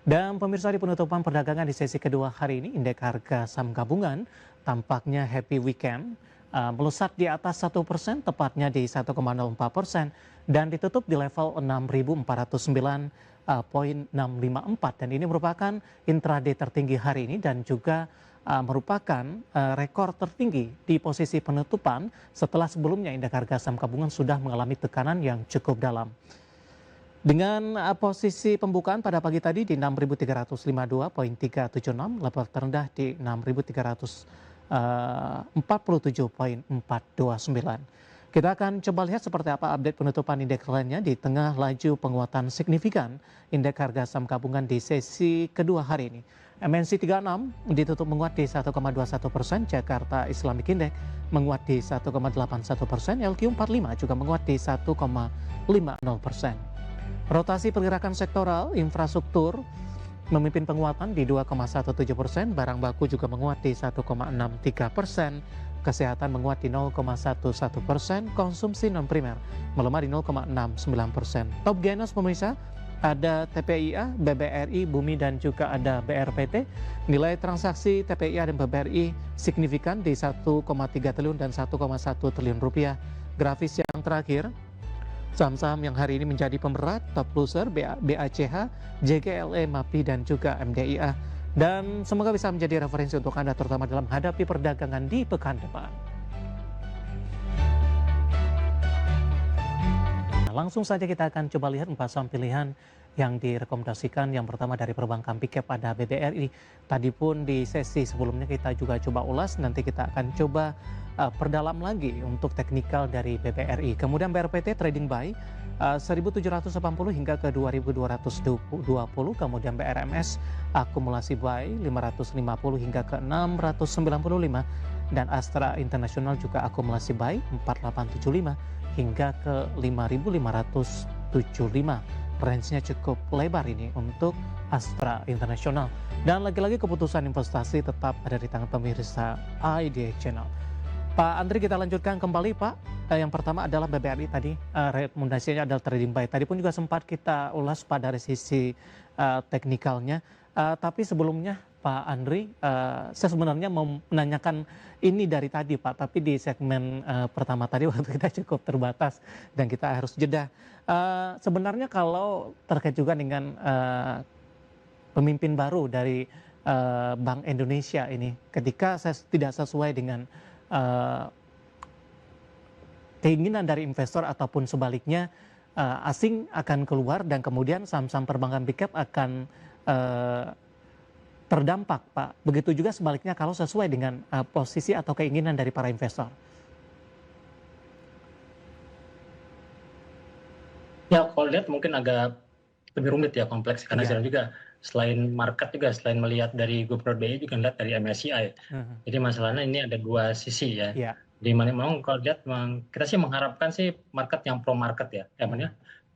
Dan pemirsa, di penutupan perdagangan di sesi kedua hari ini, indeks harga saham gabungan tampaknya happy weekend, melesat di atas 1%, tepatnya di 1,04% dan ditutup di level 6.409,654 dan ini merupakan intraday tertinggi hari ini dan juga merupakan rekor tertinggi di posisi penutupan setelah sebelumnya indeks harga saham gabungan sudah mengalami tekanan yang cukup dalam. Dengan posisi pembukaan pada pagi tadi di 6.352,376, level terendah di 6.347,429. Kita akan coba lihat seperti apa update penutupan indeks lainnya di tengah laju penguatan signifikan indeks harga saham gabungan di sesi kedua hari ini. MNC 36 ditutup menguat di 1,21%, Jakarta Islamic Index menguat di 1,81%, LQ45 juga menguat di 1,50%. Rotasi pergerakan sektoral, infrastruktur memimpin penguatan di 2,17%, barang baku juga menguat di 1,63%, kesehatan menguat di 0,11%, konsumsi non primer melemah di 0,69%. Top gainers pemirsa, ada TPIA, BBRI, Bumi dan juga ada BRPT. Nilai transaksi TPIA dan BBRI signifikan di 1,3 triliun dan 1,1 triliun rupiah. Grafis yang terakhir, saham-saham yang hari ini menjadi pemberat, top loser BACH, JGLE, MAPI, dan juga MDIA. Dan semoga bisa menjadi referensi untuk Anda terutama dalam menghadapi perdagangan di pekan depan. Nah, langsung saja kita akan coba lihat 4 saham pilihan yang direkomendasikan. Yang pertama dari perbankan Big Cap pada BBRI. Tadi pun di sesi sebelumnya kita juga coba ulas, nanti kita akan coba perdalam lagi untuk teknikal dari BBRI. Kemudian BRPT trading buy 1.780 hingga ke 2.220. Kemudian BRMS akumulasi buy 550 hingga ke 695. Dan Astra International juga akumulasi buy 4875 hingga ke 5.575. Range-nya cukup lebar ini untuk Astra International. Dan lagi-lagi keputusan investasi tetap ada di tangan pemirsa IDX Channel. Pak Andri, kita lanjutkan kembali Pak. Yang pertama adalah BBRI tadi, rekomendasinya adalah trading buy. Tadi pun juga sempat kita ulas pada dari sisi teknikalnya. Tapi sebelumnya Pak Andri, saya sebenarnya mau menanyakan ini dari tadi Pak. Tapi di segmen pertama tadi waktu kita cukup terbatas dan kita harus jeda. Sebenarnya kalau terkait juga dengan pemimpin baru dari Bank Indonesia ini, ketika saya tidak sesuai dengan keinginan dari investor ataupun sebaliknya, asing akan keluar dan kemudian saham-saham perbankan big cap akan terdampak Pak. Begitu juga sebaliknya kalau sesuai dengan posisi atau keinginan dari para investor. Ya, kalau lihat mungkin agak lebih rumit ya, kompleks karena sekarang juga selain market juga, selain melihat dari Gubernur BI juga lihat dari MSCI. Jadi masalahnya ini ada dua sisi ya. Di mana memang kalau lihat kita sih mengharapkan sih market yang pro market ya.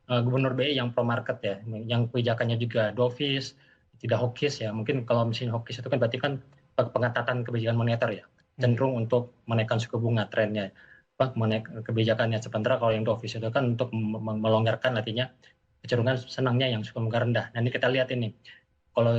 Gubernur BI yang pro market ya, yang kebijakannya juga dovish, tidak hawkish ya. Mungkin kalau mesin hawkish itu kan berarti kan pengetatan kebijakan moneter ya, cenderung untuk menaikkan suku bunga trennya. Kebijakannya, sementara kalau yang dovish itu kan untuk melonggarkan, artinya kecenderungan senangnya yang suku bunga rendah. Nah ini kita lihat ini, kalau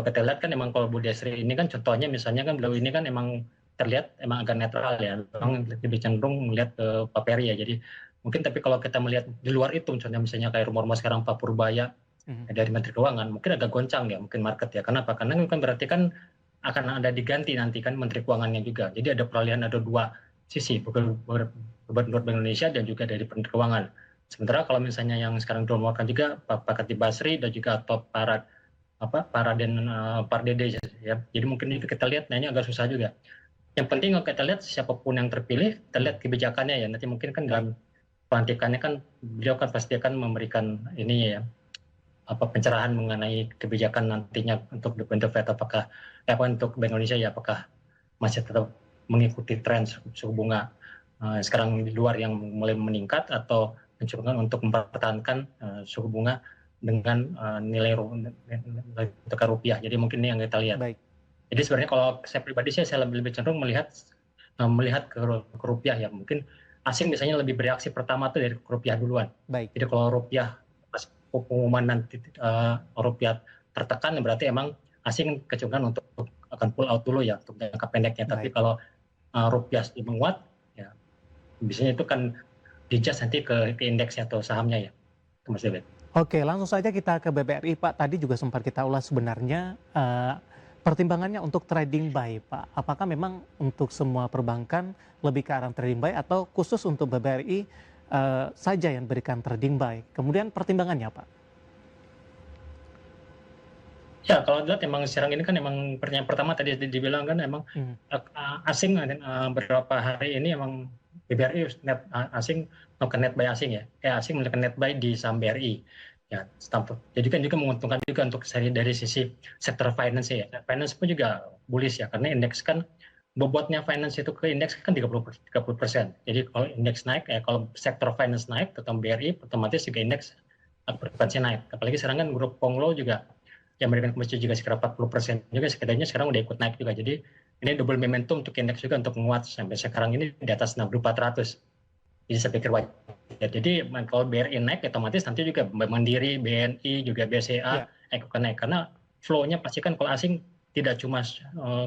kita lihat kan emang kalau Bu Desri ini kan contohnya misalnya kan beliau ini kan emang terlihat emang agak netral ya, memang lebih cenderung melihat ke Pak Peri ya. Jadi mungkin tapi kalau kita melihat di luar itu, contohnya misalnya kayak rumor-rumor sekarang Pak Purbaya dari Menteri Keuangan, mungkin agak goncang ya mungkin market ya. Kenapa? Karena kan berarti kan akan ada diganti nanti kan Menteri Keuangannya juga. Jadi ada peralihan, ada dua sisi, Gubernur Bank Indonesia dan juga dari Menteri Keuangan. Sementara kalau misalnya yang sekarang dilombakan juga Pak Khatib Basri dan juga top para Dede ya. Jadi mungkin itu kita lihat, nah ini agak susah juga. Yang penting kalau kita lihat siapapun yang terpilih, kita lihat kebijakannya ya. Nanti mungkin kan dalam pelantikannya kan beliau kan pasti akan memberikan ini ya, pencerahan mengenai kebijakan nantinya untuk The Fed, apakah untuk Bank Indonesia ya, apakah masih tetap mengikuti tren suku bunga sekarang di luar yang mulai meningkat, atau mencoba untuk mempertahankan suku bunga dengan nilai tukar rupiah. Jadi mungkin ini yang kita lihat. Jadi sebenarnya kalau saya pribadi saya lebih cenderung melihat ke rupiah ya. Mungkin asing biasanya lebih bereaksi pertama tuh dari rupiah duluan. Jadi kalau rupiah pas pengumuman nanti rupiah tertekan berarti emang asing kecenderungan untuk akan pull out dulu ya untuk jangka pendeknya. Tapi kalau rupiah menguat, ya biasanya itu kan di-adjust nanti ke indeksnya atau sahamnya ya, Mas David. Oke, langsung saja kita ke BBRI, Pak. Tadi juga sempat kita ulas sebenarnya pertimbangannya untuk trading buy, Pak. Apakah memang untuk semua perbankan lebih ke arah trading buy atau khusus untuk BBRI saja yang berikan trading buy? Kemudian pertimbangannya, Pak? Ya, kalau dilihat emang sekarang ini kan emang pertanyaan pertama tadi dibilang kan emang asing beberapa hari ini emang BBRI net asing melakukan net buy asing ya, kayak asing melakukan net buy di saham BRI ya, jadi kan juga menguntungkan juga untuk dari sisi sektor finance ya. Finance pun juga bullish ya, karena indeks kan bobotnya finance itu ke indeks kan 30%. Jadi kalau indeks naik ya, kalau sektor finance naik, terutama BRI otomatis juga indeks frekuensi naik. Apalagi sekarang kan grup Ponglo juga yang memberikan komisi juga sekitar 40% juga, sekitarnya sekarang udah ikut naik juga. Jadi ini double momentum untuk indeks juga untuk menguat sampai sekarang ini di atas 6.400. Jadi saya pikir wajar. Jadi kalau BRI naik, otomatis nanti juga Mandiri, BNI, juga BCA ikut naik. Karena flow-nya pasti kan kalau asing tidak cuma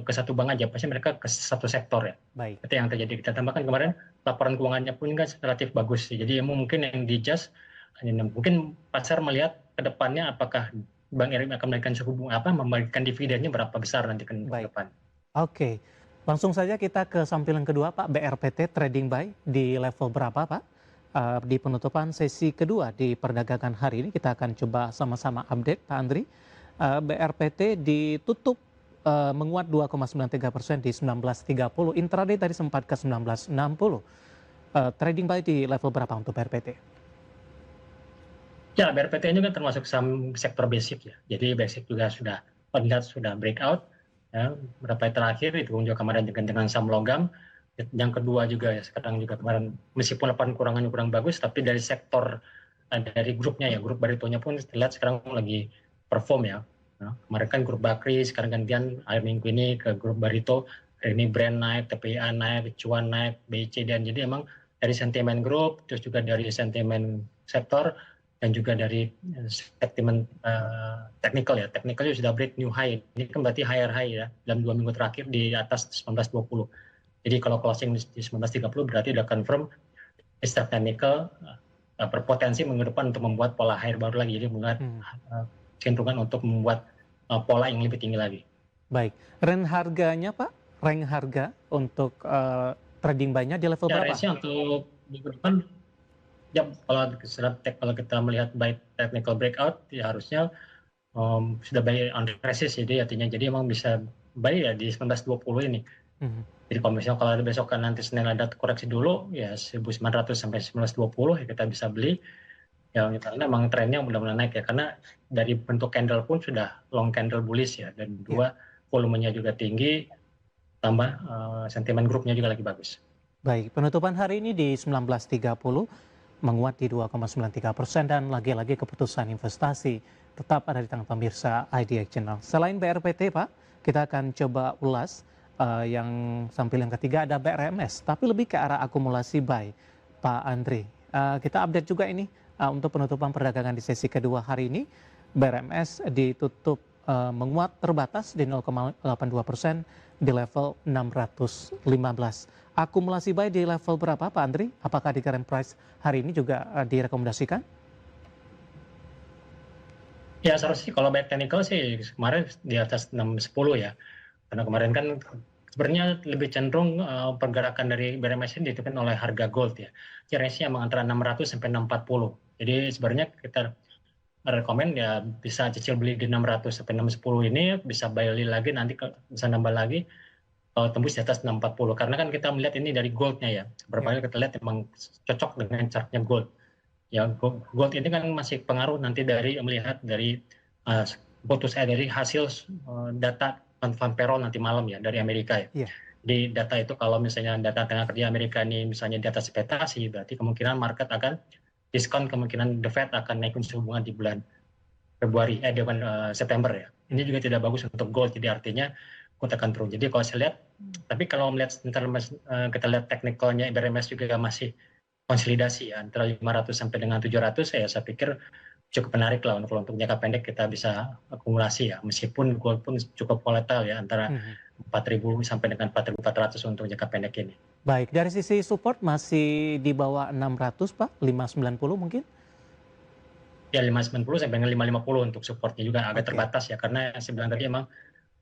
ke satu bank aja, pasti mereka ke satu sektor ya. Baik. Itu yang terjadi. Kita tambahkan kemarin laporan keuangannya pun kan relatif bagus. Jadi mungkin yang di-adjust, mungkin pasar melihat ke depannya apakah Bank RI akan memberikan suku bunga memberikan dividennya berapa besar nanti ke depan. Oke. Langsung saja kita ke sampilan kedua, Pak. BRPT trading buy di level berapa, Pak? Di penutupan sesi kedua di perdagangan hari ini kita akan coba sama-sama update, Pak Andri. BRPT ditutup menguat 2,93% di 19.30. Intraday tadi sempat ke 19.60. Trading buy di level berapa untuk BRPT? Ya, BRPT ini kan termasuk saham sektor basic ya. Jadi basic juga sudah breakout. Ya, berapa terakhir itu juga kemarin dengan saham logam. Yang kedua juga ya, sekarang juga kemarin meskipun laporan keuangannya kurang bagus, tapi dari sektor dari grupnya ya, grup Baritonya pun terlihat sekarang lagi perform ya. Nah, kemarin kan grup Bakri, sekarang gantian akhir minggu ini ke grup Barito. Hari ini Brand naik, TPA naik, Cuan naik, BC, dan jadi emang dari sentimen grup, terus juga dari sentimen sektor, dan juga dari sentimen technical ya. Technicalnya sudah break new high. Ini kan berarti higher high ya, dalam 2 minggu terakhir di atas 19.20. Jadi kalau closing di 19.30 berarti sudah confirm secara technical berpotensi minggu depan untuk membuat pola higher baru lagi. Jadi membuat cenderungan untuk membuat pola yang lebih tinggi lagi. Baik. Range harganya, Pak? Range harga untuk trading buy-nya di level berapa? Range-nya untuk minggu depan, ya kalau kita melihat by technical breakout, ya harusnya sudah buy on resist, jadi artinya jadi emang bisa buy ya di 19.20 ini. Jadi kalau misalnya kalau ada besok kan nanti Senin ada koreksi dulu ya 1.900 sampai 19.20 ya kita bisa beli. Ya karena memang trennya mudah-mudahan naik ya, karena dari bentuk candle pun sudah long candle bullish ya, dan dua volumenya juga tinggi, tambah sentimen grupnya juga lagi bagus. Baik, penutupan hari ini di 19.30 menguat di 2,93% dan lagi-lagi keputusan investasi tetap ada di tangan pemirsa IDX Channel. Selain BRPT, Pak, kita akan coba ulas yang sampilan ketiga ada BRMS, tapi lebih ke arah akumulasi buy, Pak Andri. Kita update juga ini untuk penutupan perdagangan di sesi kedua hari ini. BRMS ditutup menguat terbatas di 0,82% di level 615. Akumulasi buy di level berapa, Pak Andri? Apakah di current price hari ini juga direkomendasikan? Ya seharusnya kalau baik technical sih kemarin di atas 610 ya. Karena kemarin kan sebenarnya lebih cenderung pergerakan dari BRMS ini ditentukan oleh harga gold ya. Range-nya emang antara 600 sampai 640. Jadi sebenarnya kita rekomend ya bisa cicil beli di 600 sampai 610 ini, bisa buy lagi nanti bisa nambah lagi tembus di atas 640. Karena kan kita melihat ini dari goldnya ya. Berapa kali kita lihat emang cocok dengan chartnya gold. Ya gold ini kan masih pengaruh nanti dari melihat dari dari hasil data non-farm payroll nanti malam ya dari Amerika ya. Di data itu kalau misalnya data tenaga kerja Amerika ini misalnya di atas ekspektasi, berarti kemungkinan market akan diskon, kemungkinan the Fed akan naikin suku bunga di bulan September ya. Ini juga tidak bagus untuk gold, jadi artinya gold akan turun. Jadi kalau saya lihat, tapi kalau melihat kita lihat teknikalnya BRMS juga masih konsolidasi ya, antara 500 sampai dengan 700 saya pikir cukup menarik lah untuk jangka pendek kita bisa akumulasi ya, meskipun gold pun cukup volatile ya, antara 4.000 sampai dengan 4.400 untuk jangka pendek ini. Baik, dari sisi support masih di bawah 600 Pak, 590 mungkin? Ya 590 sampai dengan 550 untuk supportnya juga agak terbatas ya, karena saya bilang tadi emang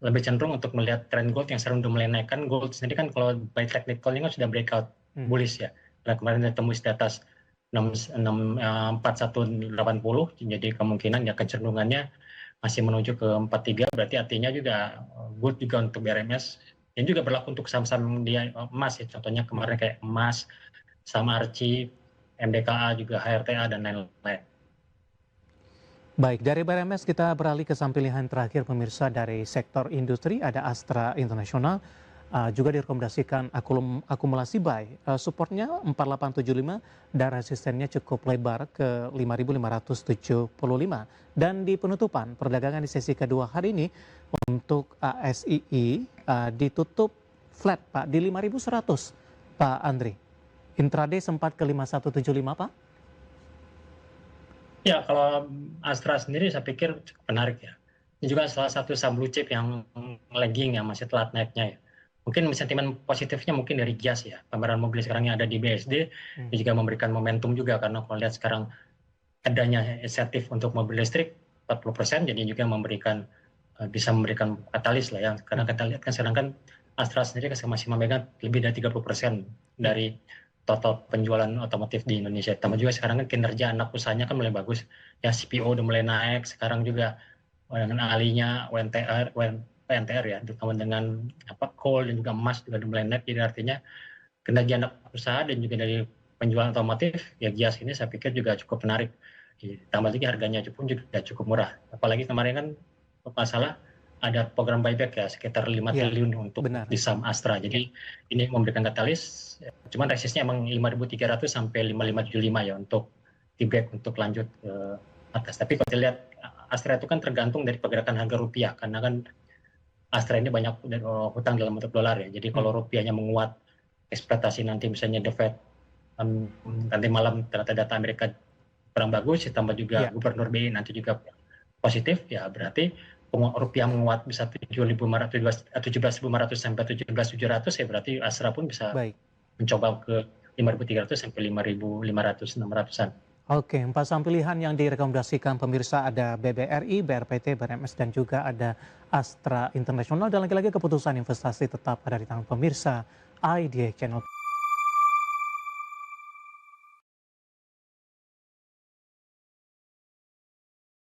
lebih cenderung untuk melihat tren gold yang sekarang udah mulai naik. Kan gold sendiri kan kalau by technical ini kan sudah breakout bullish ya. Nah, kemarin kita tembus di atas 4180, jadi kemungkinan ya kecenderungannya masih menuju ke 43, berarti artinya juga good juga untuk BRMS. Dan juga berlaku untuk saham-saham dia emas ya, contohnya kemarin kayak emas, saham Arci, MDKA juga HRTA dan lain-lain. Baik, dari BRMS kita beralih ke saham pilihan terakhir pemirsa dari sektor industri, ada Astra International, juga direkomendasikan akumulasi buy. Supportnya 4875 dan resistennya cukup lebar ke 5575. Dan di penutupan perdagangan di sesi kedua hari ini untuk ASII ditutup flat Pak di 5100 Pak Andri. Intraday sempat ke 5175 Pak. Ya, kalau Astra sendiri saya pikir cukup menarik ya. Ini juga salah satu saham blue chip yang lagging ya, masih telat naiknya ya. Mungkin sentimen positifnya mungkin dari GIAS ya. Pameran mobil sekarang yang ada di BSD, ini juga memberikan momentum juga, karena kalau lihat sekarang adanya insentif untuk mobil listrik 40%, jadi juga bisa memberikan katalis lah ya. Karena kita lihat kan sekarang kan Astra sendiri masih memegang lebih dari 30% dari total penjualan otomotif di Indonesia. Tambah juga sekarang kan kinerja anak usahanya kan mulai bagus. Ya CPO udah mulai naik, sekarang juga dengan ahlinya PNTR ya, terutama dengan coal dan juga emas juga udah mulai naik. Jadi artinya kinerja anak usaha dan juga dari penjualan otomotif, ya GIAS ini saya pikir juga cukup menarik. Tambah lagi harganya pun juga cukup murah. Apalagi kemarin kan masalah ada program buyback ya, sekitar 5 triliun untuk di saham Astra. Jadi ini memberikan katalis, cuman resistnya emang 5.300 sampai 5.575 ya untuk buyback untuk lanjut ke atas. Tapi kalau dilihat Astra itu kan tergantung dari pergerakan harga rupiah, karena kan Astra ini banyak hutang dalam bentuk dolar ya. Jadi kalau rupiahnya menguat, ekspektasi nanti misalnya The Fed nanti malam ternyata data Amerika kurang bagus, ditambah juga Gubernur BI nanti juga positif, ya berarti rupiah menguat bisa 17.500 sampai 17.700 ya, berarti Astra pun bisa mencoba ke 5.300 sampai 5.500, 600-an. Oke, 4 saham pilihan yang direkomendasikan pemirsa ada BBRI, BRPT, BRMS dan juga ada Astra International. Dan lagi-lagi keputusan investasi tetap ada di tangan pemirsa IDX Channel.